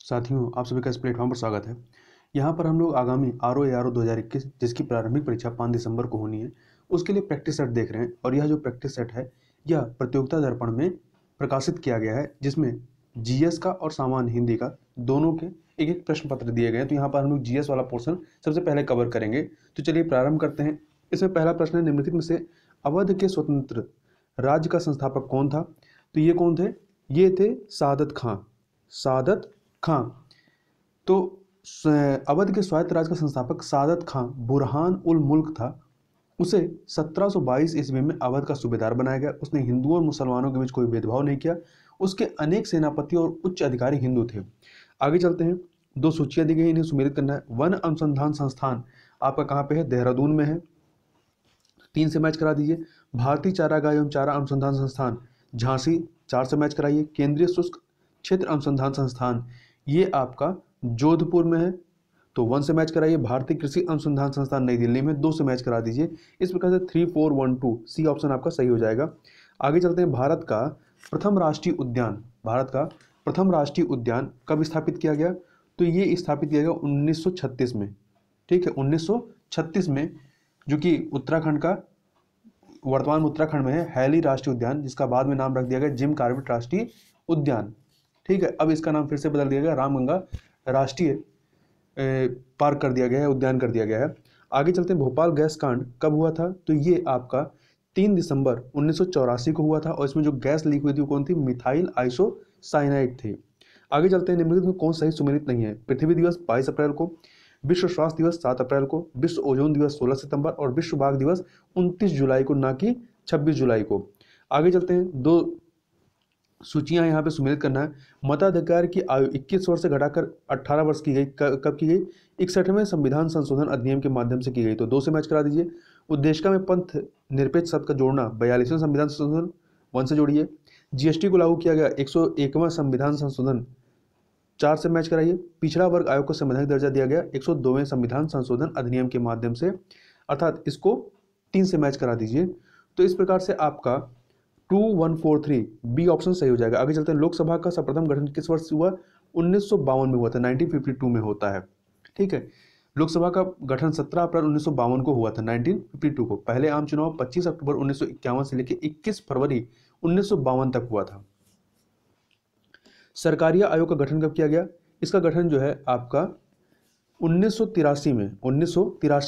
साथियों, आप सभी का इस प्लेटफॉर्म पर स्वागत है। यहाँ पर हम लोग आगामी RO-ARO 2021 जिसकी प्रारंभिक परीक्षा 5 दिसंबर को होनी है, उसके लिए प्रैक्टिस सेट देख रहे हैं। और यह जो प्रैक्टिस सेट है यह प्रतियोगिता दर्पण में प्रकाशित किया गया है, जिसमें जीएस का और सामान्य हिंदी का दोनों के एक एक प्रश्न पत्र दिए गए हैं। तो यहाँ पर हम लोग जीएस वाला पोर्शन सबसे पहले कवर करेंगे। तो चलिए प्रारंभ करते हैं। इसमें पहला प्रश्न है, निम्नलिखित में से अवध के स्वतंत्र राज्य का संस्थापक कौन था? तो ये कौन थे? ये थे सादत खां। सादत खां। तो अवध के स्वायत्त राज्य का संस्थापक सादत खां बुरहान उल मुल्क था। उसे 1722 ईस्वी में अवध का सूबेदार बनाया गया। उसने हिंदुओं और मुसलमानों के बीच कोई भेदभाव नहीं किया। उसके अनेक सेनापति और उच्च अधिकारी हिंदू थे। आगे चलते हैं। दो सूचियां दी गई, इन्हें सुमेलित करना है। वन अनुसंधान संस्थान आपका कहाँ पे है? देहरादून में है। 3 से मैच करा दीजिए। भारतीय चारागाह एवं चारा अनुसंधान संस्थान झांसी 4 से मैच कराइए। केंद्रीय शुष्क क्षेत्र अनुसंधान संस्थान ये आपका जोधपुर में है, तो 1 से मैच कराइए। भारतीय कृषि अनुसंधान संस्थान नई दिल्ली में 2 से मैच करा दीजिए। इस प्रकार से 3, 4, 1, 2 सी ऑप्शन आपका सही हो जाएगा। आगे चलते हैं। भारत का प्रथम राष्ट्रीय उद्यान कब स्थापित किया गया? तो ये स्थापित किया गया 1936 में। ठीक है, 1936 में, जो कि उत्तराखंड का वर्तमान उत्तराखंड में है, हैली राष्ट्रीय उद्यान, जिसका बाद में नाम रख दिया गया जिम कॉर्बेट राष्ट्रीय उद्यान। ठीक है, अब इसका नाम फिर से बदल दिया गया, रामगंगा राष्ट्रीय पार्क कर दिया गया है, उद्यान कर दिया गया है। आगे चलते हैं। भोपाल गैस कांड कब हुआ था? तो ये आपका 3 दिसंबर 1984 को हुआ था। और इसमें जो गैस लीक हुई थी वो कौन थी? मिथाइल आइसोसाइनाइड थी। आगे चलते हैं। निम्नलिखित में कौन सही सुमेलित नहीं है? पृथ्वी दिवस 22 अप्रैल को, विश्व स्वास्थ्य दिवस 7 अप्रैल को, विश्व ओजोन दिवस 16 सितंबर और विश्व बाघ दिवस 29 जुलाई को, ना कि 26 जुलाई को। आगे चलते हैं। दो सूचियां यहाँ पे सुमेलित करना है। मताधिकार की आयु 21 वर्ष से घटाकर 18 वर्ष की गई। कब की गई? 61वें संविधान संशोधन अधिनियम के माध्यम से की गई। तो 2 से मैच करा दीजिए। उद्देशिका में पंथ निरपेक्ष शब्द का जोड़ना 42वें संविधान संशोधन 1 से जोड़िए। जीएसटी को लागू किया गया 101वां संविधान संशोधन 4 से मैच कराइए। पिछड़ा वर्ग आयोग को संवैधानिक दर्जा दिया गया 102वें संविधान संशोधन अधिनियम के माध्यम से, अर्थात इसको 3 से मैच करा दीजिए। तो इस प्रकार से आपका 2143 बी ऑप्शन सही हो जाएगा। आगे चलते हैं। लोकसभा का सर्वप्रथम गठन किस वर्ष हुआ? 1952 में हुआ था, 1952 में होता है। ठीक है, लोकसभा का गठन 17 अप्रैल 1952 को हुआ था, 1952 को। पहले आम चुनाव 25 अक्टूबर 1951 से लेकर 21 फरवरी 1952 तक हुआ था। सरकारिया आयोग का गठन कब किया गया? इसका गठन जो है आपका 1983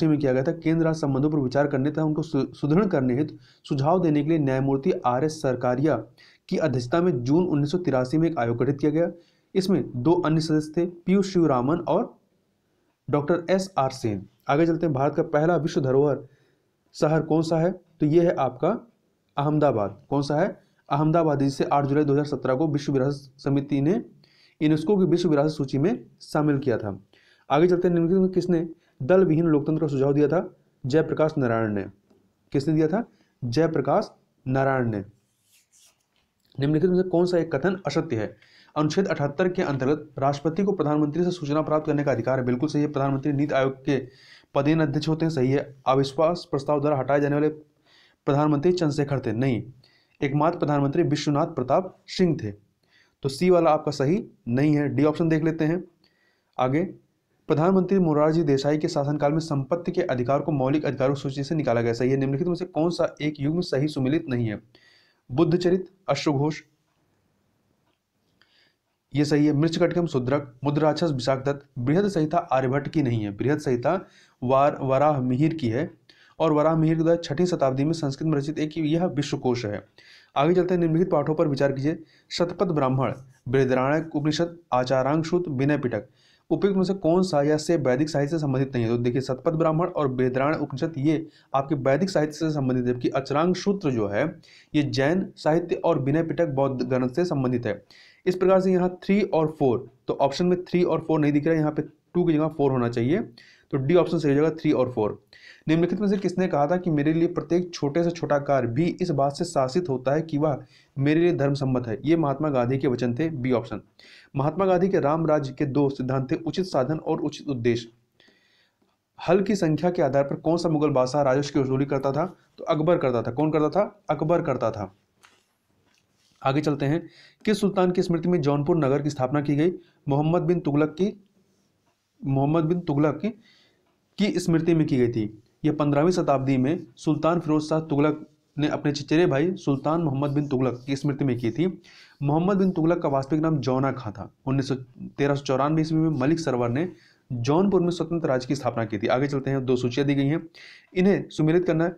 में किया गया था। केंद्र राज्य संबंधों पर विचार करने तथा उनको सुदृढ़ करने हेतु सुझाव देने के लिए न्यायमूर्ति RS सरकारिया की अध्यक्षता में जून 1983 में एक आयोग गठित किया गया। इसमें 2 अन्य सदस्य थे, पीयूष शिवरामन और डॉक्टर SR सेन। आगे चलते हैं। भारत का पहला विश्व धरोहर शहर कौन सा है? तो यह है आपका अहमदाबाद। कौन सा है? अहमदाबाद, जिसे 8 जुलाई 2017 को विश्व विरासत समिति ने यूनेस्को की विश्व विरासत सूची में शामिल किया था। आगे चलते हैं। निम्नलिखित में किसने दल विहीन लोकतंत्र का सुझाव दिया था? जयप्रकाश नारायण ने। किसने दिया था? जयप्रकाश नारायण ने। निम्नलिखित में से कौन सा एक कथन असत्य है? अनुच्छेद 78 के अंतर्गत राष्ट्रपति को प्रधानमंत्री से सूचना प्राप्त करने का अधिकार है। बिल्कुल सही है। प्रधानमंत्री नीति आयोग के पदेन अध्यक्ष होते हैं। सही है। अविश्वास प्रस्ताव द्वारा हटाए जाने वाले प्रधानमंत्री चंद्रशेखर थे? नहीं, एकमात्र प्रधानमंत्री विश्वनाथ प्रताप सिंह थे। तो सी वाला आपका सही नहीं है। डी ऑप्शन देख लेते हैं। आगे, प्रधानमंत्री मोरारजी देसाई के शासनकाल में संपत्ति के अधिकार को मौलिक अधिकारों की सूची से निकाला गया। सही है। निम्नलिखित में से कौन सा एक युग्म सही सुमेलित नहीं है? बुद्धचरित, अश्वघोष, ये सही है। मृच्छकटिकम शूद्रक, मुद्राक्षस विशाखदत्त, बृहद संहिता आर्यभट्ट की नहीं है। बृहद संहिता वराह मिहिर की है, और वराह मिहिर के द्वारा 6वीं शताब्दी में संस्कृत में रचित एक यह विश्वकोश है। आगे चलते हैं। निम्नलिखित पाठों पर विचार कीजिए। शतपथ ब्राह्मण, बृहदारण्यक उपनिषद, आचारांग सूत्र, विनय पिटक उपयुक्त में से कौन सा या से वैदिक साहित्य से संबंधित नहीं है? तो देखिए, शतपथ ब्राह्मण और बृहदारण्यक उपनिषद ये आपके वैदिक साहित्य से संबंधित है, जबकि अचरांग सूत्र जो है ये जैन साहित्य और विनय पिटक बौद्ध ग्रंथ से संबंधित है। इस प्रकार से यहाँ 3 और 4, तो ऑप्शन में 3 और 4 नहीं दिख रहा है, यहाँ पे 2 की जगह 4 होना चाहिए। तो डी ऑप्शन सही हो जाएगा, 3 और 4। निम्नलिखित में से किसने कहा था कि मेरे लिए प्रत्येक छोटे से छोटा कार्य भी इस बात से शासित होता है कि वह मेरे लिए धर्म सम्मत है? ये महात्मा गांधी के वचन थे। B option. महात्मा गांधी के राम राज्य के 2 सिद्धांत थे, उचित साधन और उचित उद्देश्य। हल की संख्या के आधार पर कौन सा मुगल बादशाह राजस्व की वसूली करता था? तो अकबर करता था। कौन करता था? अकबर करता था। आगे चलते हैं, किस सुल्तान की स्मृति में जौनपुर नगर की स्थापना की गई? मोहम्मद बिन तुगलक की स्मृति में की गई थी। यह 15वीं शताब्दी में सुल्तान फिरोज शाह तुगलक ने अपने चचेरे भाई सुल्तान मोहम्मद बिन तुगलक की स्मृति में की थी। मोहम्मद बिन तुगलक का वास्तविक नाम जौना खां था। 1394 ईस्वी में मलिक सरवर ने जौनपुर में स्वतंत्र राज्य की स्थापना की थी। आगे चलते हैं, दो सूचियां दी गई हैं, इन्हें सुमेलित करना है।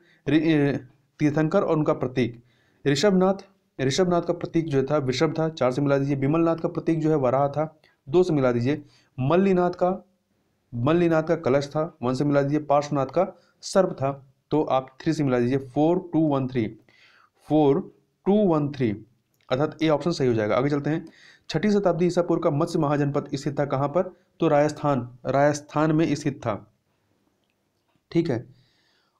तीर्थंकर और उनका प्रतीक ऋषभनाथ का प्रतीक जो था वृषभ था, 4 से मिला दीजिए। विमलनाथ का प्रतीक जो है वराह था, 2 से मिला दीजिए। मल्लीनाथ का कलश था, 1 से मिला दीजिए। पार्श्वनाथ का सर्प था, तो आप 3 से मिला दीजिए। 4213 अर्थात ए ऑप्शन सही हो जाएगा। आगे चलते हैं, 6ठी शताब्दी ईसा पूर्व का मत्स्य महाजनपद स्थित था कहां पर? तो राजस्थान में स्थित था। ठीक है,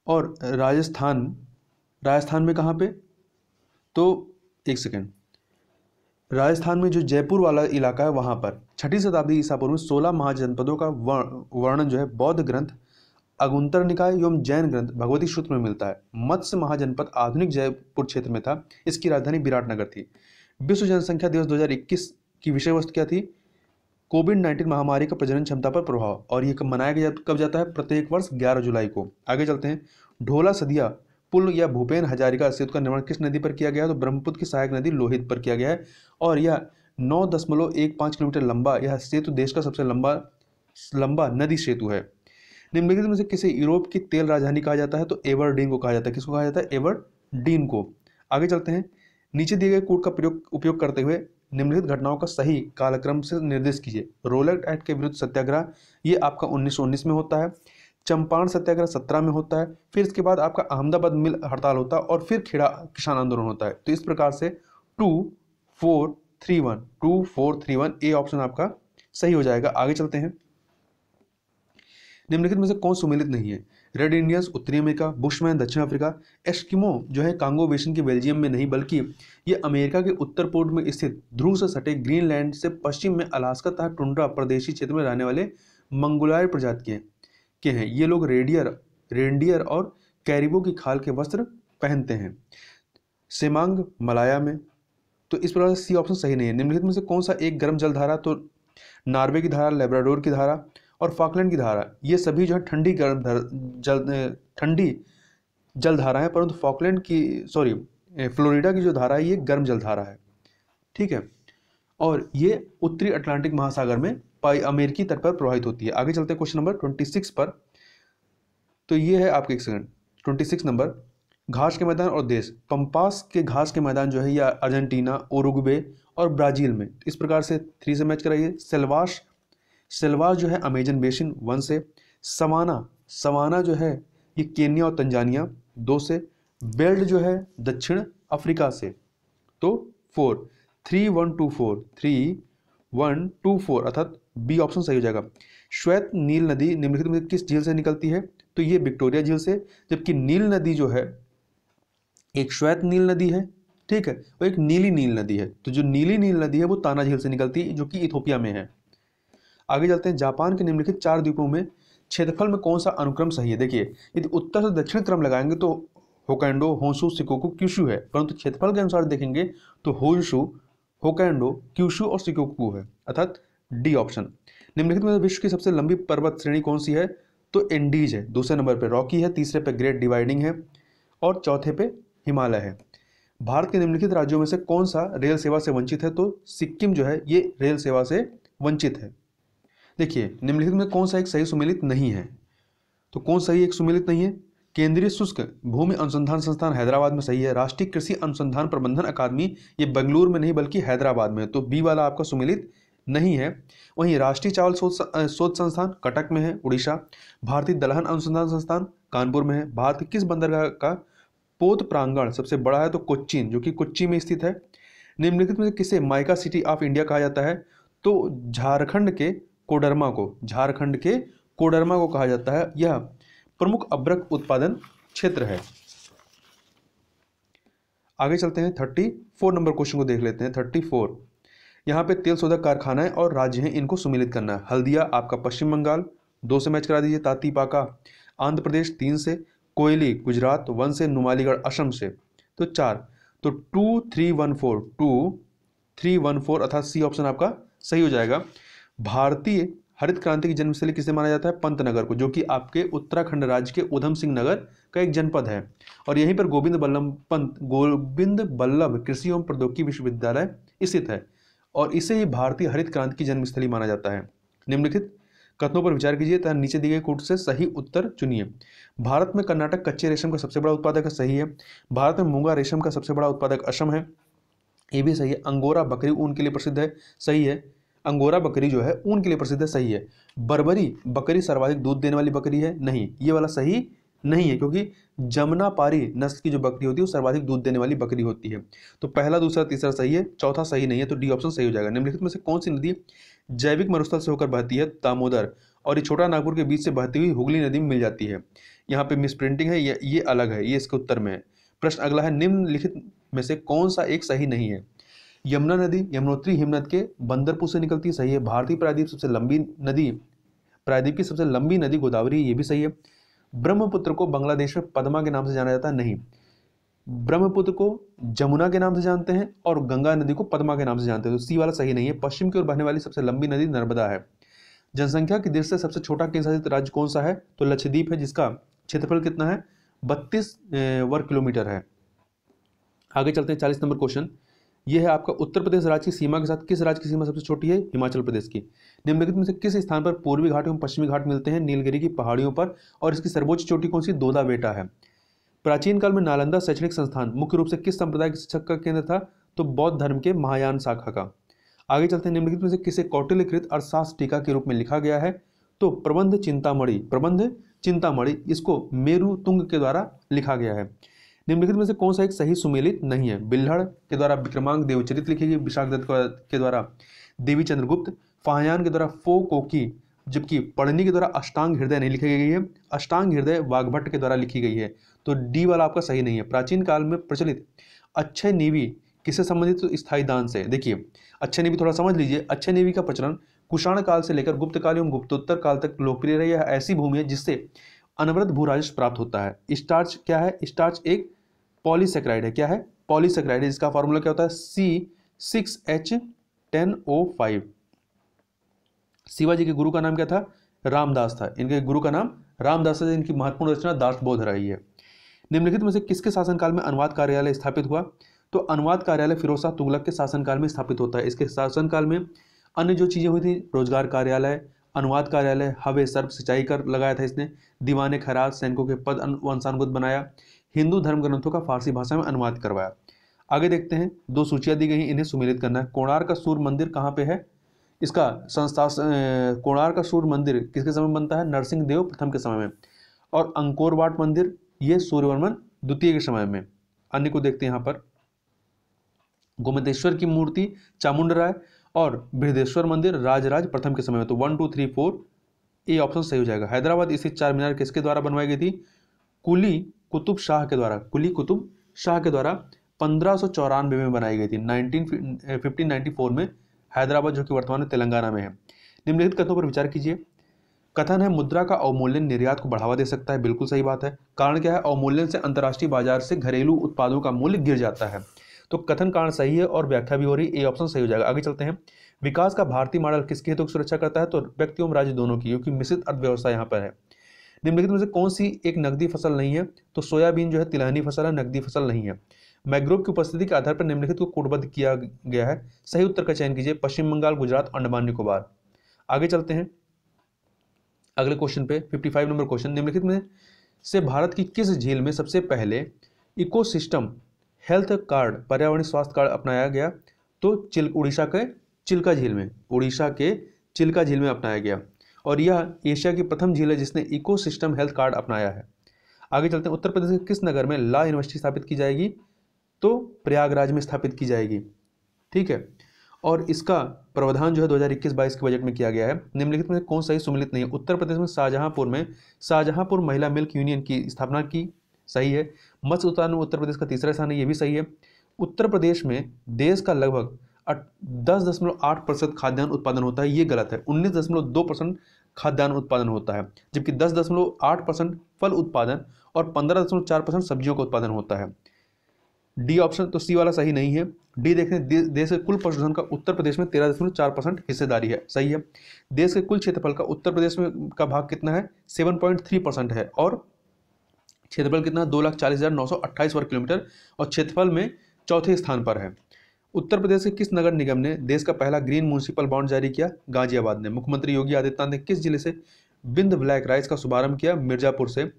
और राजस्थान में कहां पे? तो एक सेकेंड, राजस्थान में जो जयपुर वाला इलाका है वहां पर 6ठी शताब्दी ईसा पूर्व में 16 महाजनपदों का वर्णन जो है बौद्ध ग्रंथ अगुंतर निकाय एवं जैन ग्रंथ भगवती सूत्र में मिलता है। मत्स्य महाजनपद आधुनिक जयपुर क्षेत्र में था। इसकी राजधानी विराटनगर थी। विश्व जनसंख्या दिवस 2021 की विषय वस्तु क्या थी? कोविड-19 महामारी का प्रजनन क्षमता पर प्रभाव, और यह मनाया कब जाता है? प्रत्येक वर्ष 11 जुलाई को। आगे चलते हैं, ढोला सदिया पुल या भूपेन हजारिका सेतु का निर्माण किस नदी पर किया गया है? तो ब्रह्मपुत्र की सहायक नदी लोहित पर किया गया है, और यह 9.15 किलोमीटर लंबा यह सेतु देश का सबसे लंबा नदी सेतु है। निम्नलिखित में से किसे यूरोप की तेल राजधानी कहा जाता है? तो एवरडीन को कहा जाता है। किसको कहा जाता है? एवरडीन को। आगे चलते हैं, नीचे दिए गए कोड का उपयोग करते हुए निम्नलिखित घटनाओं का सही कालक्रम से निर्देश कीजिए। रोलेट एक्ट के विरुद्ध सत्याग्रह, ये आपका 1919 में होता है। चंपारण सत्याग्रह 17 में होता है। फिर इसके बाद आपका अहमदाबाद मिल हड़ताल होता है, और फिर खेड़ा किसान आंदोलन होता है। तो इस प्रकार से 2431 ए ऑप्शन आपका सही हो जाएगा। आगे चलते हैं, निम्नलिखित में से कौन सुमेलित नहीं है? रेड इंडियंस उत्तरी अमेरिका, बुशमैन दक्षिण अफ्रीका, एस्किमो जो है कांगो बेसिन के बेल्जियम में नहीं बल्कि ये अमेरिका के उत्तर पूर्व में स्थित ध्रुव से सटे ग्रीनलैंड से पश्चिम में अलास्का तथा टुंड्रा प्रदेशी क्षेत्र में रहने वाले मंगोलायड प्रजाति के हैं। ये लोग रेंडियर और कैरिबो की खाल के वस्त्र पहनते हैं। सेमांग मलाया में। तो इस प्रकार सी ऑप्शन सही नहीं है। निम्नलिखित में से कौन सा एक गर्म जल धारा? तो नॉर्वे की धारा, लेब्राडोर की धारा और फॉकलैंड की धारा, ये सभी जो है ठंडी जल धारा है, परंतु फ्लोरिडा की जो धारा है ये गर्म जल धारा है। ठीक है, और ये उत्तरी अटलांटिक महासागर में अमेरिकी तट पर प्रवाहित होती है। आगे चलते हैं क्वेश्चन नंबर 26 पर। तो ये है आपके 26 नंबर, घास के मैदान और देश। पंपास के घास के मैदान जो है या अर्जेंटीना, उरुग्वे और ब्राजील में। इस प्रकार से 3 से मैच कराइए। सेल्वास जो है अमेजन बेसिन, 1 से। सवाना जो है ये केन्या और तंजानिया, 2 से। बेल्ट जो है दक्षिण अफ्रीका से, तो 4। 3-1-2-4 अर्थात बी ऑप्शन सही हो जाएगा। श्वेत नील नदी निम्नलिखित में किस झील से निकलती है? तो ये विक्टोरिया झील से। जबकि नील नदी जो है एक श्वेत नील नदी है, ठीक है, और एक नीली नील नदी है। तो जो नीली नील नदी है वो ताना झील से निकलती है, जो कि इथोपिया में है। आगे चलते हैं, जापान के निम्नलिखित 4 द्वीपों में क्षेत्रफल में कौन सा अनुक्रम सही है? देखिए, यदि उत्तर से दक्षिण क्रम लगाएंगे तो होकैंडो, होंशु, शिकोकू, क्यूशु है, परंतु क्षेत्रफल के अनुसार देखेंगे तो होंशु, होकैंडो, क्यूशु और शिकोकू है, अर्थात डी ऑप्शन। निम्नलिखित में विश्व की सबसे लंबी पर्वत श्रेणी कौन सी है? तो एंडीज है। दूसरे नंबर पर रॉकी है, तीसरे पे ग्रेट डिवाइडिंग है, और चौथे पे हिमालय है। भारत के निम्नलिखित राज्यों में से कौन सा रेल सेवा से वंचित है? तो सिक्किम जो है ये रेल सेवा से वंचित है। देखिए, निम्नलिखित में कौन सा एक सही सुमेलित नहीं है? तो कौन सही एक सुमेलित नहीं है? केंद्रीय शुष्क भूमि अनुसंधान संस्थान हैदराबाद में सही है। राष्ट्रीय कृषि अनुसंधान प्रबंधन अकादमी ये बेंगलुरु में नहीं बल्कि हैदराबाद में है, तो बी वाला आपका सुमेलित नहीं है। वहीं राष्ट्रीय चावल शोध संस्थान कटक में है, उड़ीसा। भारतीय दलहन अनुसंधान संस्थान कानपुर में है। भारत के किस बंदरगाह का पोत प्रांगण सबसे बड़ा है? तो कोच्चिन, जो कि कोच्चि में स्थित है। निम्नलिखित में किसे माइका सिटी ऑफ इंडिया कहा जाता है? तो झारखंड के कोडरमा को कहा जाता है। यह प्रमुख अभ्रक उत्पादन क्षेत्र है। आगे चलते हैं, 34 नंबर क्वेश्चन को देख लेते हैं। 34 यहाँ पे तेल शोधक कारखाना है और राज्य हैं, इनको सुमेलित करना है। हल्दिया आपका पश्चिम बंगाल, 2 से मैच करा दीजिए। तातीपाका आंध्र प्रदेश, 3 से। कोयली गुजरात, 1 से। नुमालीगढ़ असम से, तो 4। तो 2314 अर्थात सी ऑप्शन आपका सही हो जाएगा। भारतीय हरित क्रांति की जन्मस्थली किसे माना जाता है? पंतनगर को, जो कि आपके उत्तराखंड राज्य के उधम सिंह नगर का एक जनपद है। और यहीं पर गोविंद बल्लभ कृषि एवं प्रौद्योगिकी विश्वविद्यालय स्थित है और इसे ही भारतीय हरित क्रांति की जन्मस्थली माना जाता है। निम्नलिखित कथनों पर विचार कीजिए तथा नीचे दिए गए कोट से सही उत्तर चुनिए। भारत में कर्नाटक कच्चे रेशम का सबसे बड़ा उत्पादक है, सही है। भारत में मूंगा रेशम का सबसे बड़ा उत्पादक असम है, ये भी सही है। अंगोरा बकरी ऊन के लिए प्रसिद्ध है, सही है। अंगोरा बकरी जो है ऊन के लिए प्रसिद्ध है, सही है। बर्बरी बकरी सर्वाधिक दूध देने वाली बकरी है, नहीं, ये वाला सही नहीं है, क्योंकि जमुनापारी नस्ल की जो बकरी होती है वो सर्वाधिक दूध देने वाली बकरी होती है। तो पहला, दूसरा, तीसरा सही है, चौथा सही नहीं है, तो डी ऑप्शन सही हो जाएगा। निम्नलिखित में से कौन सी नदी जैविक मरुस्थल से होकर बहती है? दामोदर। और ये छोटा नागपुर के बीच से बहती हुई हुगली नदी में मिल जाती है। यहाँ पे मिस प्रिंटिंग है, ये अलग है, ये इसके उत्तर में है। प्रश्न अगला है, निम्नलिखित में से कौन सा एक सही नहीं है? यमुना नदी यमुनोत्री हिमनद के बंदरपुर से निकलती है, सही है। भारतीय प्रायद्वीप की सबसे लंबी नदी गोदावरी, ये भी सही है। ब्रह्मपुत्र को बांग्लादेश में पद्मा के नाम से जाना जाता है, नहीं। ब्रह्मपुत्र को जमुना के नाम से जानते हैं और गंगा नदी को पद्मा के नाम से जानते हैं, तो सी वाला सही नहीं है। पश्चिम की ओर बहने वाली सबसे लंबी नदी नर्मदा है। जनसंख्या की दृष्टि से सबसे छोटा केंद्र शासित राज्य कौन सा है? तो लक्षद्वीप है, जिसका क्षेत्रफल कितना है? 32 वर्ग किलोमीटर है। आगे चलते हैं, 40 नंबर क्वेश्चन। यह है आपका, उत्तर प्रदेश राज्य की सीमा के साथ किस राज्य की सीमा सबसे छोटी है? हिमाचल प्रदेश की। निम्नलिखित में से किस स्थान पर पूर्वी घाट एवं पश्चिमी घाट मिलते हैं? नीलगिरी की पहाड़ियों पर। और इसकी सर्वोच्च चोटी कौन सी? दोदा बेटा है। प्राचीन काल में नालंदा शैक्षणिक संस्थान मुख्य रूप से किस संप्रदाय के शिक्षक का केंद्र था? तो बौद्ध धर्म के महायान शाखा का। आगे चलते हैं, निम्नलिखित में से किसे कौटिल्यकृत अर्थशास्त्र टीका के रूप में लिखा गया है? तो प्रबंध चिंतामणि इसको मेरु तुंग के द्वारा लिखा गया है। निम्नलिखित में से कौन सा एक सही सुमेलित नहीं है? बिल्हड़ के द्वारा विक्रमांक देवचरित लिखी गई, विशाखदत्त के द्वारा देवी चंद्रगुप्त, फाहयान के द्वारा फो कोकी, जबकि पढ़नी के द्वारा अष्टांग हृदय नहीं लिखी गई है। अष्टांग हृदय वाग्भट्ट के द्वारा लिखी गई है, तो डी वाला आपका सही नहीं है। प्राचीन काल में प्रचलित अक्षय नेवी किससे संबंधित? तो स्थायी दान से। देखिए, अक्षय नेवी थोड़ा समझ लीजिए। अक्षय नेवी का प्रचलन कुषाण काल से लेकर गुप्त काल एवं गुप्तोत्तर काल तक लोकप्रिय रही है। ऐसी भूमि है जिससे अनवरत भू राजस्व प्राप्त होता है। स्टार्च क्या है? स्टार्च एक पॉलीसेक्राइड है। क्या है? पॉलीसेक्राइड है, जिसका फॉर्मूला क्या होता है? C6H10O5। शिवाजी के गुरु का नाम क्या था? रामदास था। इनके गुरु का नाम रामदास है। इनकी महत्वपूर्ण रचना दासबोध रही है। निम्नलिखित में से किसके शासनकाल में अनुवाद कार्यालय स्थापित हुआ? तो अनुवाद कार्यालय फिरोज शाह तुगलक के शासनकाल में स्थापित होता है। इसके शासनकाल में अन्य जो चीजें हुई थी, रोजगार कार्यालय, अनुवाद कार्यालय, हवे सर्प सिंचाई कर लगाया था इसने, दीवाने खैरात, सैनिकों के पद वंशानुगत बनाया, हिंदू धर्म ग्रंथों का फारसी भाषा में अनुवाद करवाया। आगे देखते हैं, दो सूचियां दी गई, इन्हें सुमेलित करना है। कोणार्क का सूर्य मंदिर कहाँ पे है? इसका कोणार्क का सूर्य मंदिर किसके समय में बनता है? नरसिंह देव प्रथम के समय में। और अंकोर वाट मंदिर ये सूर्यवर्मन द्वितीय के समय में। अन्य को देखते हैं यहाँ पर, गोमतेश्वर की मूर्ति चामुंड राय और बृहदेश्वर मंदिर राजराज प्रथम के समय में। तो 1 2 3 4 ए ऑप्शन सही हो जाएगा। हैदराबाद स्थित चार मीनार किसके द्वारा बनवाई गई थी? कुली कुतुब शाह के द्वारा 1594 में बनाई गई थी। 1594 में हैदराबाद, जो कि वर्तमान में तेलंगाना में है। निम्नलिखित कथनों पर विचार कीजिए। कथन है, मुद्रा का अवमूल्यन निर्यात को बढ़ावा दे सकता है। बिल्कुल सही बात है। कारण क्या है? अवमूल्यन से अंतर्राष्ट्रीय बाजार से घरेलू उत्पादों का मूल्य गिर जाता है। तो कथन कारण सही है और व्याख्या भी हो रही है, ए ऑप्शन सही हो जाएगा। आगे चलते हैं, विकास का भारतीय मॉडल किसके हितों की सुरक्षा करता है? तो व्यक्ति एवं राज्य दोनों की, क्योंकि मिश्रित अर्थव्यवस्था यहाँ पर है। निम्नलिखित में से कौन सी एक नकदी फसल नहीं है? तो सोयाबीन जो है तिलहनी फसल है, नकदी फसल नहीं है। मैंग्रोव की उपस्थिति के आधार पर निम्नलिखित को कोडबद्ध किया गया है। सही उत्तर का चयन कीजिए। पश्चिम बंगाल, गुजरात, अंडमान निकोबार। आगे चलते हैं अगले क्वेश्चन पे, 55 नंबर क्वेश्चन। निम्नलिखित में से भारत की किस झील में सबसे पहले इकोसिस्टम हेल्थ कार्ड, पर्यावरणीय स्वास्थ्य कार्ड अपनाया गया? तो उड़ीसा के चिल्का झील में अपनाया गया। और यह एशिया की प्रथम झील है जिसने इकोसिस्टम हेल्थ कार्ड अपनाया है। आगे चलते हैं, उत्तर प्रदेश के किस नगर में लॉ यूनिवर्सिटी स्थापित की जाएगी? तो प्रयागराज में स्थापित की जाएगी। ठीक है, और इसका प्रावधान जो है 2021-22 के बजट में किया गया है। निम्नलिखित में कौन सही सुमेलित नहीं है? उत्तर प्रदेश में शाहजहांपुर महिला मिल्क यूनियन की स्थापना की, सही है। मत्स्य उत्पादन में उत्तर प्रदेश का तीसरा स्थान है, ये भी सही है। उत्तर प्रदेश में देश का लगभग 10.8% खाद्यान्न उत्पादन होता है, ये गलत है। 19.2% खाद्यान्न उत्पादन होता है, जबकि 10.8% फल उत्पादन और 15.4% सब्जियों का उत्पादन होता है। डी ऑप्शन, तो सी वाला सही नहीं है। डी देखते हैं, देश के कुल पशुधन का उत्तर प्रदेश में 13.4% हिस्सेदारी है, सही है। देश के कुल क्षेत्रफल का उत्तर प्रदेश में का भाग कितना है, 7.3% है, और क्षेत्रफल कितना, 2,40,928 वर्ग किलोमीटर, और क्षेत्रफल में चौथे स्थान पर है। उत्तर प्रदेश के किस नगर निगम ने देश का पहला ग्रीन म्युनिसिपल बॉन्ड जारी किया, गाजियाबाद ने। मुख्यमंत्री योगी आदित्यनाथ ने किस जिले से बिंद ब्लैक राइस का शुभारंभ किया, मिर्जापुर से।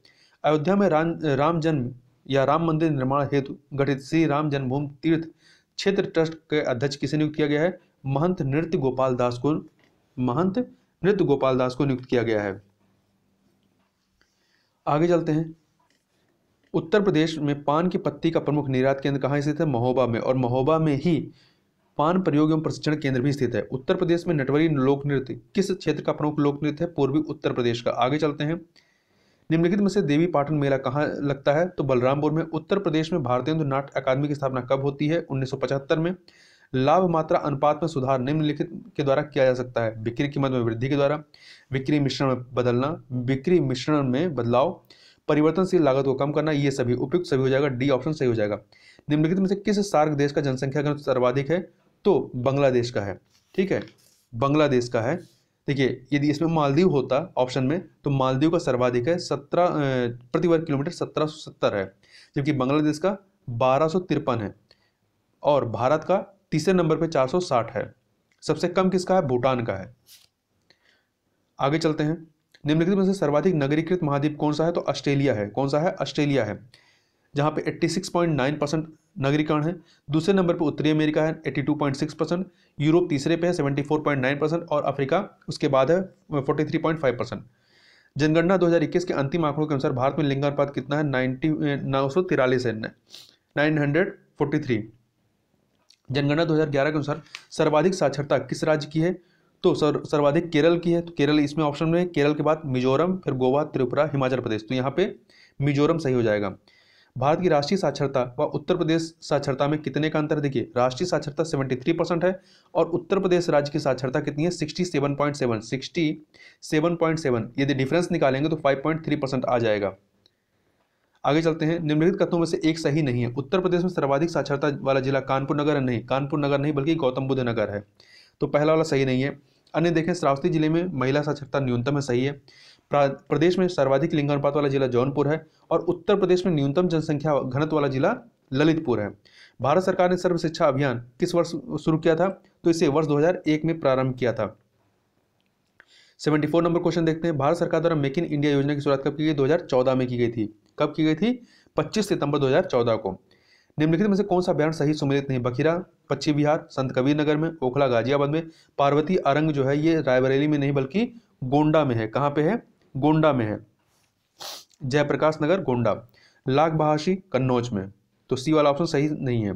अयोध्या में राम जन्म या राम मंदिर निर्माण हेतु गठित श्री राम जन्मभूमि तीर्थ क्षेत्र ट्रस्ट के अध्यक्ष किसे नियुक्त किया गया है, महंत नृत्य गोपाल दास को नियुक्त किया गया है। आगे चलते हैं। उत्तर प्रदेश में पान की पत्ती का प्रमुख निर्यात केंद्र कहाँ स्थित है, महोबा में, और महोबा में ही पान प्रयोग एवं प्रशिक्षण केंद्र भी स्थित है। उत्तर प्रदेश में नटवरी लोक नृत्य किस क्षेत्र का प्रमुख लोक नृत्य है, पूर्वी उत्तर प्रदेश का। आगे चलते हैं। निम्नलिखित में से देवी पाटन मेला कहाँ लगता है, तो बलरामपुर में। उत्तर प्रदेश में भारतीय नाट्य अकादमी की स्थापना कब होती है, 1975 में। लाभ मात्रा अनुपात में सुधार निम्नलिखित के द्वारा किया जा सकता है, बिक्री कीमत में वृद्धि के द्वारा, बिक्री मिश्रण में बदलना, बिक्री मिश्रण में बदलाव, परिवर्तनशील लागत को कम करना, ये सभी उपयुक्त सभी हो जाएगा, डी ऑप्शन सही हो जाएगा। निम्नलिखित में से किस सार्क देश का जनसंख्या घनत्व सर्वाधिक है, तो बांग्लादेश का है, ठीक है, बांग्लादेश का है। देखिए यदि इसमें मालदीव होता ऑप्शन में, तो मालदीव का सर्वाधिक है, 17 प्रति वर्ग किलोमीटर 1770 है, जबकि बांग्लादेश का 1253 है, और भारत का तीसरे नंबर पे 460 है। सबसे कम किसका है, भूटान का है। आगे चलते हैं। निम्नलिखित में से सर्वाधिक नगरीकृत महाद्वीप कौन सा है, तो ऑस्ट्रेलिया है। कौन सा है, ऑस्ट्रेलिया है, जहां पे 86.9% नगरीकरण है। दूसरे नंबर पर उत्तरी अमेरिका है 82.6%, यूरोप तीसरे पे है 74.9%, और अफ्रीका उसके बाद है 43.5%। जनगणना 2021 के अंतिम आंकड़ों के अनुसार भारत में लिंगानुपात कितना है, 943 है, 943। जनगणना 2011 के अनुसार सर्वाधिक साक्षरता किस राज्य की है, तो सर्वाधिक केरल की है, तो केरल इसमें ऑप्शन में है। केरल के बाद मिजोरम, फिर गोवा, त्रिपुरा, हिमाचल प्रदेश, तो यहाँ पे मिजोरम सही हो जाएगा। भारत की राष्ट्रीय साक्षरता व उत्तर प्रदेश साक्षरता में कितने का अंतर, देखिए राष्ट्रीय साक्षरता 73% है, और उत्तर प्रदेश राज्य की साक्षरता कितनी है, 67.7। यदि डिफरेंस निकालेंगे तो 5.3% आ जाएगा। आगे चलते हैं। निम्नलिखित कथनों में से एक सही नहीं है। उत्तर प्रदेश में सर्वाधिक साक्षरता वाला जिला कानपुर नगर है, नहीं, कानपुर नगर नहीं बल्कि गौतम बुद्ध नगर है, तो पहला वाला सही नहीं है। अन्य देखें, श्रावस्ती जिले में महिला साक्षरता न्यूनतम है, सही है। प्रदेश में सर्वाधिक लिंगानुपात वाला जिला जौनपुर है, और उत्तर प्रदेश में न्यूनतम जनसंख्या घनत्व वाला जिला ललितपुर है। भारत सरकार ने सर्व शिक्षा अभियान किस वर्ष शुरू किया था, तो इसे वर्ष 2001 में प्रारंभ किया था। 74 नंबर क्वेश्चन देखते हैं। भारत सरकार द्वारा मेक इन इंडिया योजना की शुरुआत कब की गई, 2014 में की गई थी। कब की गई थी, 25 सितंबर 2014 को। निम्नलिखित में से कौन सा अभ्यारण्य सही सुमेलित नहीं, बखीरा पश्चिम बिहार, संत कबीर नगर में, ओखला गाजियाबाद में, पार्वती अरंग जो है ये रायबरेली में नहीं बल्कि गोंडा में है। कहाँ पे है, गोंडा में है, जयप्रकाश नगर गोंडा। लाख बहाशी कन्नौज में, तो सी वाला ऑप्शन सही नहीं है।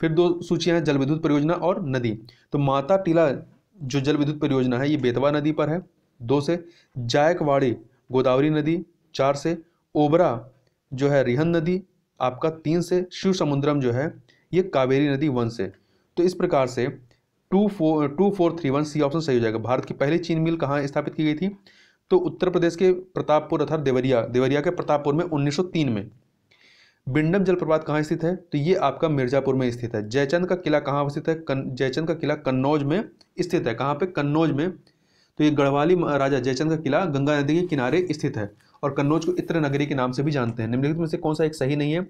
फिर दो सूचियां हैं, जल विद्युत परियोजना और नदी, तो माता टीला जो जल विद्युत परियोजना है ये बेतवा नदी पर है, 2 से। जायकवाड़ी गोदावरी नदी, 4 से। ओबरा जो है रिहन नदी आपका, 3 से। शिव समुद्रम जो है ये कावेरी नदी, 1 से। तो इस प्रकार से 2431 सी ऑप्शन सही हो जाएगा। भारत की पहली चीन मिल कहाँ स्थापित की गई थी, तो उत्तर प्रदेश के प्रतापपुर अर्थात देवरिया के प्रतापपुर में 1903 में। बिंडम जलप्रपात कहाँ स्थित है, तो ये आपका मिर्जापुर में स्थित है। जयचंद का किला कहाँ स्थित है, जयचंद का किला कन्नौज में स्थित है। कहाँ पे, कन्नौज में। तो ये गढ़वाली राजा जयचंद का किला गंगा नदी के किनारे स्थित है, और कन्नौज को इत्र नगरी के नाम से भी जानते हैं। निम्नलिखित में से कौन सा एक सही नहीं है।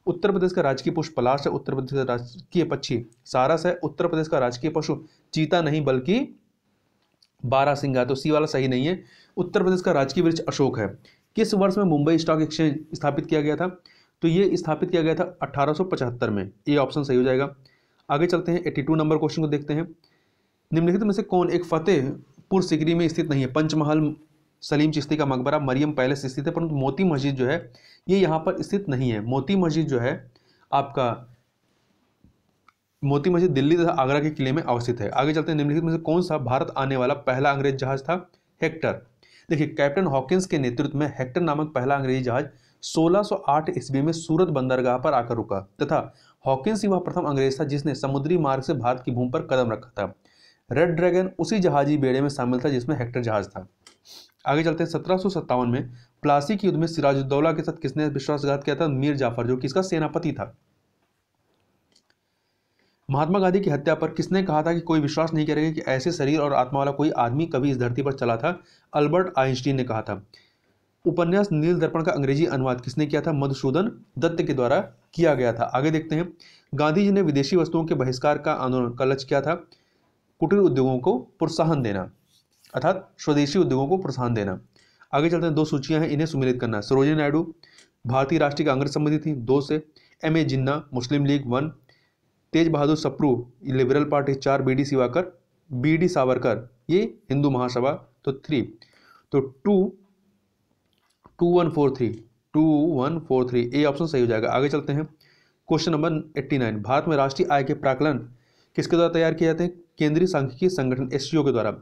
उत्तर प्रदेश का राजकीय पुष्प पलाश है, उत्तर प्रदेश का राजकीय पक्षी सारस है, उत्तर प्रदेश का राजकीय पशु चीता नहीं बल्कि बारहसिंगा, तो सी वाला सही नहीं है। उत्तर प्रदेश का राजकीय वृक्ष अशोक है। किस वर्ष में मुंबई स्टॉक एक्सचेंज स्थापित किया गया था, तो ये स्थापित किया गया था 1875 में, ये ऑप्शन सही हो जाएगा। आगे चलते हैं, 82 नंबर क्वेश्चन को देखते हैं। निम्नलिखित में से कौन एक फतेहपुर सिकरी में स्थित नहीं है। पंचमहल सलीम चिश्ती का मकबरा मरियम पैलेस स्थित है, परंतु मोती मस्जिद जो है ये यहाँ पर स्थित नहीं है। मोती मस्जिद जो है आपका, मोती मस्जिद दिल्ली तथा आगरा के किले में अवस्थित है। आगे चलते हैं। निम्नलिखित में से कौन सा भारत आने वाला पहला अंग्रेज जहाज था, हेक्टर। देखिए कैप्टन हॉकिंस के नेतृत्व में हेक्टर नामक पहला अंग्रेजी जहाज 1608 ईस्वी में सूरत बंदरगाह पर आकर रुका, तथा हॉकिंस ही वह प्रथम अंग्रेज था जिसने समुद्री मार्ग से भारत की भूमि पर कदम रखा था। रेड ड्रैगन उसी जहाजी बेड़े में शामिल था जिसमें हेक्टर जहाज था। आगे चलते हैं। 1757 में प्लासी के युद्ध में सिराजुद्दौला के साथ किसने विश्वासघात किया था, मीर जाफर, जो कि इसका सेनापति था। महात्मा गांधी की हत्या पर किसने कहा था कि कोई विश्वास नहीं करेगा कि ऐसे शरीर और आत्मा वाला कोई आदमी कभी इस धरती पर चला था? अल्बर्ट आइंस्टीन ने कहा था। उपन्यास नील दर्पण का अंग्रेजी अनुवाद किसने किया था? मधुसूदन दत्त के द्वारा किया गया था। आगे देखते हैं, गांधी जी ने विदेशी वस्तुओं के बहिष्कार का आंदोलन का लक्ष्य क्या था? कुटीर उद्योगों को प्रोत्साहन देना, अर्थात स्वदेशी उद्योगों को प्रोत्साहन देना। आगे चलते हैं, दो सूचियां हैं, इन्हें सुमेलित करना। सरोजिनी नायडू भारतीय राष्ट्रीय कांग्रेस संबंधी थी 2 से, M A Jinnah Muslim League 1, Tej Bahadur Sapru Liberal Party 4, V D Savarkar ये हिंदू महासभा तो 3, तो 2143 ए ऑप्शन सही हो जाएगा। आगे चलते हैं, क्वेश्चन नंबर 89, भारत में राष्ट्रीय आय के प्राकलन किसके द्वारा तैयार किए जाते हैं? केंद्रीय सांख्यिकी संगठन एससीओ के द्वारा।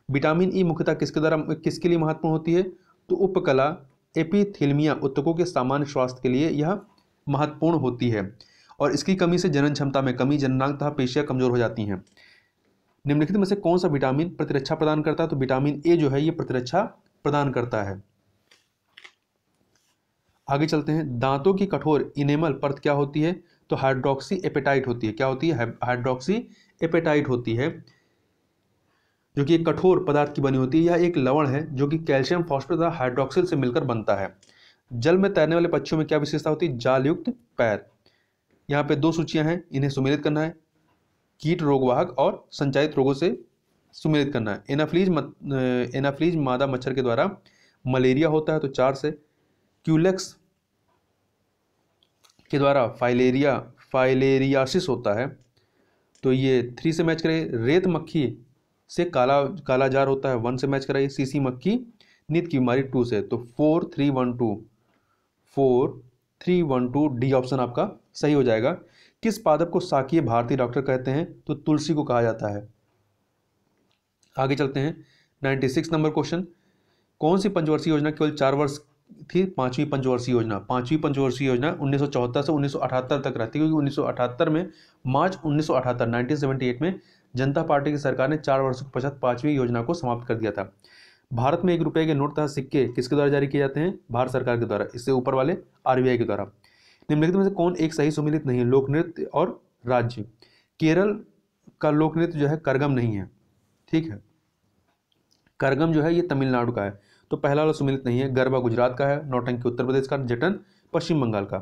विटामिन ई मुख्यतः किसके लिए महत्वपूर्ण होती है? तो उपकला एपिथेलियमिया ऊतकों के सामान्य स्वास्थ्य के लिए यह महत्वपूर्ण होती है और इसकी कमी से जनन क्षमता में कमी, जननांग तथा पेशियां कमजोर हो जाती हैं। निम्नलिखित में से कौन सा विटामिन प्रतिरक्षा प्रदान करता है? तो विटामिन ए जो है ये प्रतिरक्षा प्रदान करता है। आगे चलते हैं, दांतों की कठोर इनेमल परत क्या होती है? तो हाइड्रोक्सी एपेटाइट होती है। क्या होती है? हाइड्रोक्सी एपेटाइट होती है, जो कि एक कठोर पदार्थ की बनी होती है। यह एक लवण है जो कि कैल्शियम फॉस्फेट तथा हाइड्रोक्सिल से मिलकर बनता है। जल में तैरने वाले पक्षियों में क्या विशेषता होती है? जाल युक्त पैर। यहाँ पे 2 सूचियां हैं, इन्हें सुमेलित करना है। कीट रोगवाहक और संचारित रोगों से सुमेलित करना है। एनाफ्लीज मादा मच्छर के द्वारा मलेरिया होता है तो 4 से, क्यूलेक्स के द्वारा फाइलेरियासिस होता है तो ये 3 से मैच करें। रेत मक्खी से काला जार होता है 1 से मैच कराइए। सीसी मक्खी नित की बीमारी 2 से, तो 4312 डी ऑप्शन आपका सही हो जाएगा। किस पादप को शाकीय भारतीय डॉक्टर कहते हैं? तो तुलसी को कहा जाता है। आगे चलते हैं, 96 नंबर क्वेश्चन, कौन सी पंचवर्षीय योजना केवल 4 वर्ष थी? 5वीं पंचवर्षीय योजना। 5वीं पंचवर्षीय योजना 1974 से 1978 तक रहती है, क्योंकि 1978 में मार्च 1978 में जनता पार्टी की सरकार ने 4 वर्षों के पश्चात 5वीं योजना को समाप्त कर दिया था। भारत में 1 रुपये के नोट तथा सिक्के किसके द्वारा जारी किए जाते हैं? भारत सरकार के द्वारा, इससे ऊपर वाले आरबीआई के द्वारा। निम्नलिखित में से कौन एक सही सुमेलित नहीं है? लोक नृत्य और राज्य। केरल का लोक नृत्य जो है करगम नहीं है, ठीक है, करगम जो है ये तमिलनाडु का है, तो पहला वाला सुमेलित नहीं है। गरबा गुजरात का है, नौटंकी उत्तर प्रदेश का, जटन पश्चिम बंगाल का।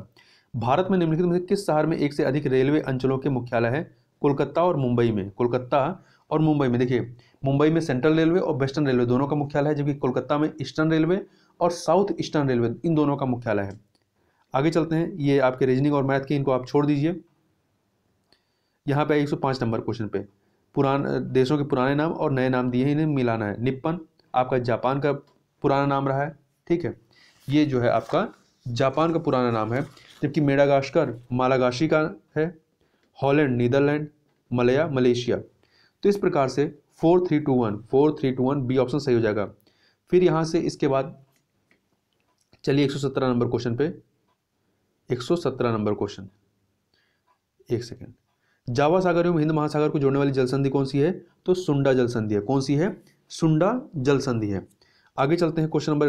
भारत में निम्नलिखित में से किस शहर में 1 से अधिक रेलवे अंचलों के मुख्यालय है? कोलकाता और मुंबई में। कोलकाता और मुंबई में, देखिए मुंबई में सेंट्रल रेलवे और वेस्टर्न रेलवे दोनों का मुख्यालय है, जबकि कोलकाता में ईस्टर्न रेलवे और साउथ ईस्टर्न रेलवे इन दोनों का मुख्यालय है। आगे चलते हैं, ये आपके रीजनिंग और मैथ के, इनको आप छोड़ दीजिए। यहाँ पे 105 नंबर क्वेश्चन पे पुराने देशों के पुराने नाम और नए नाम दिए हैं, इन्हें मिलाना है। निप्पन आपका जापान का पुराना नाम रहा है, ठीक है, ये जो है आपका जापान का पुराना नाम है, जबकि मेडागास्कर मालागाशी का है, हॉलैंड नीदरलैंड, मलया मलेशिया। तो इस प्रकार से 4321 बी ऑप्शन सही हो जाएगा। फिर यहाँ से इसके बाद चलिए 117 नंबर क्वेश्चन पे, 117 नंबर क्वेश्चन, एक सेकेंड। जावा सागर एवं हिंद महासागर को जोड़ने वाली जल संधि कौन सी है? तो सुंडा जल संधि है। कौन सी है? सुंडा जल संधि है। आगे चलते हैं, क्वेश्चन नंबर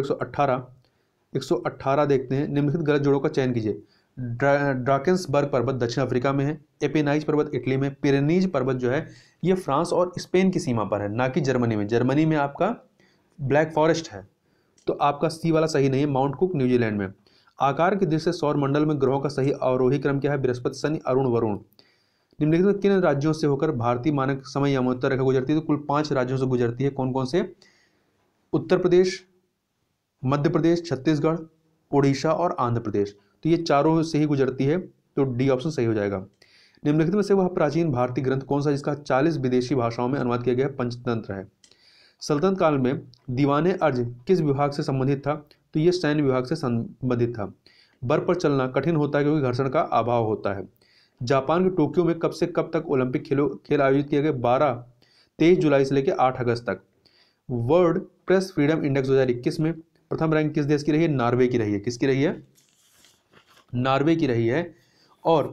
118 देखते हैं। निम्नलिखित गलत जोड़ों का चयन कीजिए। ड्राकेंसबर्ग पर्वत दक्षिण अफ्रीका में है, एपेनाइज पर्वत इटली में, पिरेनीज पर्वत जो है ये फ्रांस और स्पेन की सीमा पर है, ना कि जर्मनी में। जर्मनी में आपका ब्लैक फॉरेस्ट है, तो आपका सी वाला सही नहीं है। माउंट कुक न्यूजीलैंड में। आकार की दृष्टि से सौर मंडल में ग्रहों का सही अवरोही क्रम क्या है? बृहस्पति, शनि, अरुण, वरुण। निम्नलिखित में किन राज्यों से होकर भारतीय मानक समय यमोत्तर रेखा गुजरती है? तो कुल 5 राज्यों से गुजरती है। कौन कौन से? उत्तर प्रदेश, मध्य प्रदेश, छत्तीसगढ़, उड़ीसा और आंध्र प्रदेश। तो ये चारों से ही गुजरती है, तो डी ऑप्शन सही हो जाएगा। निम्नलिखित में से वह प्राचीन भारतीय ग्रंथ कौन सा जिसका 40 विदेशी भाषाओं में अनुवाद किया गया? पंचतंत्र है। सल्तनत काल में दीवाने अर्ज किस विभाग से संबंधित था? तो ये सैन्य विभाग से संबंधित था। बर्फ पर चलना कठिन होता है क्योंकि घर्षण का अभाव होता है। जापान के टोक्यो में कब से कब तक ओलंपिक खेल आयोजित किए गए? 23 जुलाई से लेकर 8 अगस्त तक। वर्ल्ड प्रेस फ्रीडम इंडेक्स 2021 में प्रथम रैंक किस देश की रही है? नॉर्वे की रही है। किसकी रही है? नॉर्वे की रही है। और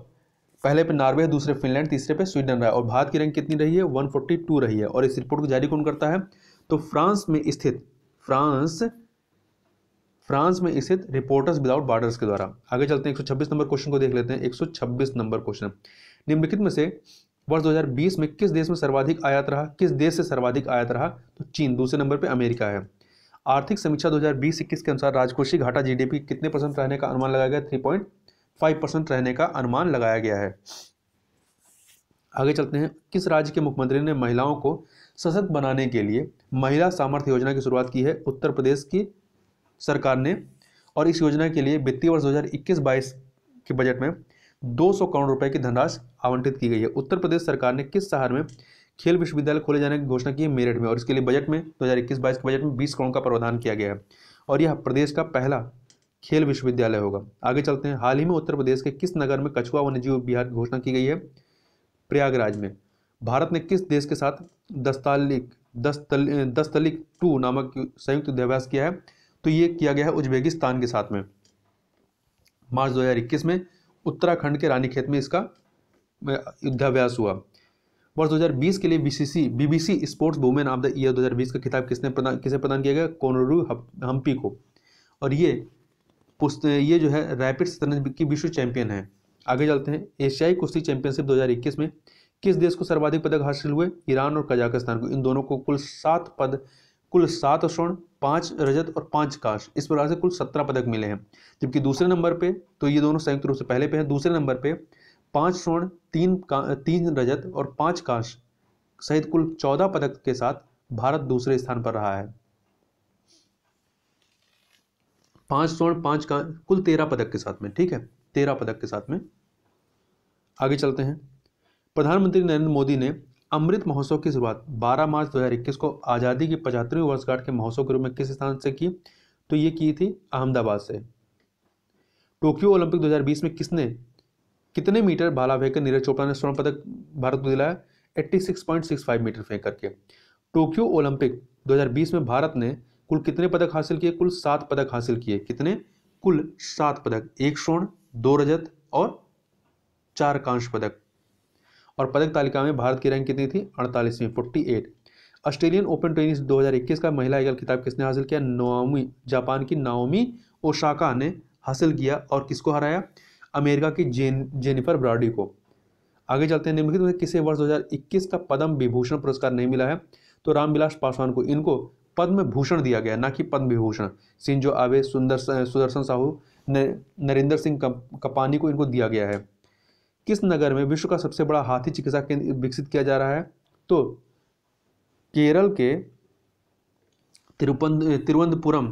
पहले पे नॉर्वे है, दूसरे फिनलैंड, तीसरे पे स्वीडन रहा है। और भारत की रैंक कितनी रही है? 142 रही है। और इस रिपोर्ट को जारी कौन करता है? तो फ्रांस में स्थित रिपोर्टर्स विदाउट बॉर्डर्स के द्वारा। आगे चलते हैं, 126 नंबर क्वेश्चन को देख लेते हैं। 126 नंबर क्वेश्चन, निम्नलिखित में से वर्ष 2020 में किस देश में सर्वाधिक आयात रहा, किस देश से सर्वाधिक आयात रहा, तो चीन। दूसरे नंबर पे अमेरिका है। आर्थिक समीक्षा 2020-21 के अनुसार राजकोषीय घाटा जीडीपी कितने % रहने का अनुमान लगाया गया, 3.5% रहने का अनुमान लगाया गया है। आगे चलते हैं। किस राज्य के मुख्यमंत्री ने महिलाओं को सशक्त बनाने के लिए महिला सामर्थ्य योजना की शुरुआत की है, उत्तर प्रदेश की सरकार ने। और इस योजना के लिए वित्तीय वर्ष 2021-22 के बजट में 200 करोड़ रुपए की धनराशि आवंटित की गई है। उत्तर प्रदेश सरकार ने किस शहर में खेल विश्वविद्यालय खोले जाने की घोषणा की है, मेरठ में। और इसके लिए बजट में 2021-22 के बजट में 20 करोड़ का प्रावधान किया गया है और यह प्रदेश का पहला खेल विश्वविद्यालय होगा। आगे चलते हैं। हाल ही में उत्तर प्रदेश के किस नगर में कछुआ वन्यजीव विहार की घोषणा की गई है, प्रयागराज में। भारत ने किस देश के साथ दस्तलिक 2 नामक संयुक्त युद्धाभ्यास किया है, तो ये किया गया है उज्बेकिस्तान के साथ में मार्च 2021 में। उत्तराखंड के रानीखेत में इसका युद्धाभ्यास हुआ। वर्ष 2020 के लिए BBC sports women of the year 2020 का खिताब किसे प्रदान किया गया, कोनोरू हम्पी को। और ये जो है रैपिड शतरंज की विश्व चैंपियन है। आगे चलते हैं। एशियाई कुश्ती चैंपियनशिप 2021 में किस देश को सर्वाधिक पदक हासिल हुए, ईरान और कजाकिस्तान को। इन दोनों को कुल 7 स्वर्ण, 5 रजत और 5 कांस्य, इस प्रकार से कुल 17 पदक मिले हैं। जबकि दूसरे नंबर पे तो ये दोनों संयुक्त रूप से पहले पे हैं। दूसरे नंबर पे 5 स्वर्ण, 3 रजत और 5 कांस्य सहित कुल 14 पदक के साथ भारत दूसरे स्थान पर रहा है। 5 स्वर्ण, 5 कांस्य, कुल 13 पदक के साथ में। ठीक है, 13 पदक के साथ में। आगे चलते हैं। प्रधानमंत्री नरेंद्र मोदी ने अमृत महोत्सव की शुरुआत 12 मार्च 2021 को आज़ादी की 75वीं वर्षगांठ के महोत्सव के रूप में किस स्थान से की, तो ये की थी अहमदाबाद से। टोक्यो ओलंपिक 2020 में कितने मीटर भाला फेंक कर नीरज चोपड़ा ने स्वर्ण पदक भारत को दिलाया, 86.65 मीटर फेंक करके। टोक्यो ओलंपिक 2020 में भारत ने कुल कितने पदक हासिल किए, कुल 7 पदक हासिल किए। कितने, कुल 7 पदक, 1 स्वर्ण, 2 रजत और 4 कांस्य पदक। और पदक तालिका में भारत की रैंक कितनी थी, 48वीं, 48। ऑस्ट्रेलियन ओपन टेनिस 2021 का महिला एकल खिताब किसने हासिल किया, जापान की नाओमी ओसाका ने हासिल किया। और किसको हराया, अमेरिका की जेनिफर ब्राडी को। आगे चलते हैं। निम्नलिखित में किसे वर्ष 2021 का पद्म विभूषण पुरस्कार नहीं मिला है, तो रामविलास पासवान को। इनको पद्म भूषण दिया गया, ना कि पद्म विभूषण। शिंजो आबे, सुदर्शन साहू, नरेंद्र सिंह कपानी को इनको दिया गया है। किस नगर में विश्व का सबसे बड़ा हाथी चिकित्सा केंद्र विकसित किया जा रहा है, तो केरल के तिरुवनंतपुरम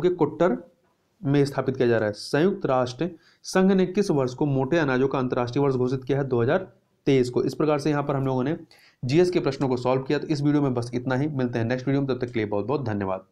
के कोट्टर में स्थापित किया जा रहा है। संयुक्त राष्ट्र संघ ने किस वर्ष को मोटे अनाजों का अंतर्राष्ट्रीय वर्ष घोषित किया है, 2023 को। इस प्रकार से यहाँ पर हम लोगों ने जीएस के प्रश्नों को सॉल्व किया। तो इस वीडियो में बस इतना ही। मिलते हैं नेक्स्ट वीडियो में, तब तक के लिए बहुत बहुत धन्यवाद।